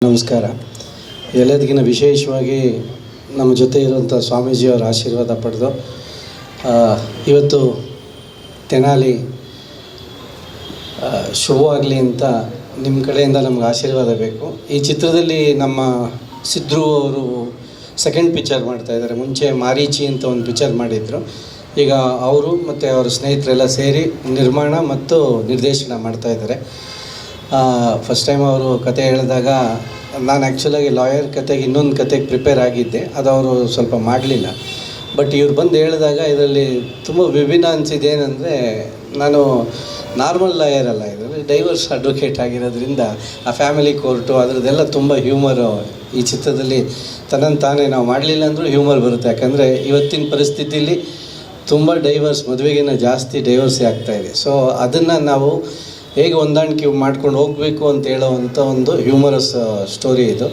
ನಮಸ್ಕಾರ. ಎಲ್ಲದಕ್ಕಿಂತ ವಿಶೇಷವಾಗಿ ನಮ್ಮ ಜೊತೆ ಇರುವಂಥ ಸ್ವಾಮೀಜಿಯವರ ಆಶೀರ್ವಾದ ಪಡೆದು ಇವತ್ತು ತೆನಾಲಿ ಶುಭವಾಗಲಿ ಅಂತ ನಿಮ್ಮ ಕಡೆಯಿಂದ ನಮ್ಗೆ ಆಶೀರ್ವಾದ ಬೇಕು. ಈ ಚಿತ್ರದಲ್ಲಿ ನಮ್ಮ ಸಿದ್ರು ಅವರು ಸೆಕೆಂಡ್ ಪಿಕ್ಚರ್ ಮಾಡ್ತಾಯಿದ್ದಾರೆ. ಮುಂಚೆ ಮಾರೀಚಿ ಅಂತ ಒಂದು ಪಿಕ್ಚರ್ ಮಾಡಿದರು. ಈಗ ಅವರು ಮತ್ತು ಅವರ ಸ್ನೇಹಿತರೆಲ್ಲ ಸೇರಿ ನಿರ್ಮಾಣ ಮತ್ತು ನಿರ್ದೇಶನ ಮಾಡ್ತಾಯಿದ್ದಾರೆ. ಫಸ್ಟ್ ಟೈಮ್ ಅವರು ಕತೆ ಹೇಳಿದಾಗ ನಾನು ಆ್ಯಕ್ಚುಲಾಗಿ ಲಾಯರ್ ಕತೆಗೆ ಇನ್ನೊಂದು ಕತೆಗೆ ಪ್ರಿಪೇರ್ ಆಗಿದ್ದೆ, ಅದು ಅವರು ಸ್ವಲ್ಪ ಮಾಡಲಿಲ್ಲ. ಬಟ್ ಇವ್ರು ಬಂದು ಹೇಳಿದಾಗ ಇದರಲ್ಲಿ ತುಂಬ ವಿಭಿನ್ನ ಅನಿಸಿದೆ. ಏನಂದರೆ ನಾನು ನಾರ್ಮಲ್ ಲಾಯರ್ ಅಲ್ಲ, ಇದರಲ್ಲಿ ಡೈವರ್ಸ್ ಅಡ್ವೊಕೇಟ್ ಆಗಿರೋದ್ರಿಂದ ಆ ಫ್ಯಾಮಿಲಿ ಕೋರ್ಟು ಅದರದ್ದೆಲ್ಲ ತುಂಬ ಹ್ಯೂಮರು ಈ ಚಿತ್ರದಲ್ಲಿ ತನ್ನನ್ನು ತಾನೇ ನಾವು ಮಾಡಲಿಲ್ಲ ಅಂದರೂ ಹ್ಯೂಮರ್ ಬರುತ್ತೆ. ಯಾಕಂದರೆ ಇವತ್ತಿನ ಪರಿಸ್ಥಿತಿಯಲ್ಲಿ ತುಂಬ ಡೈವರ್ಸ್, ಮದುವೆಗಿನ್ನ ಜಾಸ್ತಿ ಡೈವರ್ಸೇ ಆಗ್ತಾಯಿದೆ. ಸೊ ಅದನ್ನು ನಾವು ಹೇಗೆ ಹೊಂದಾಣಿಕೆ ಮಾಡ್ಕೊಂಡು ಹೋಗಬೇಕು ಅಂತ ಹೇಳೋವಂಥ ಒಂದು ಹ್ಯೂಮರಸ್ ಸ್ಟೋರಿ ಇದು.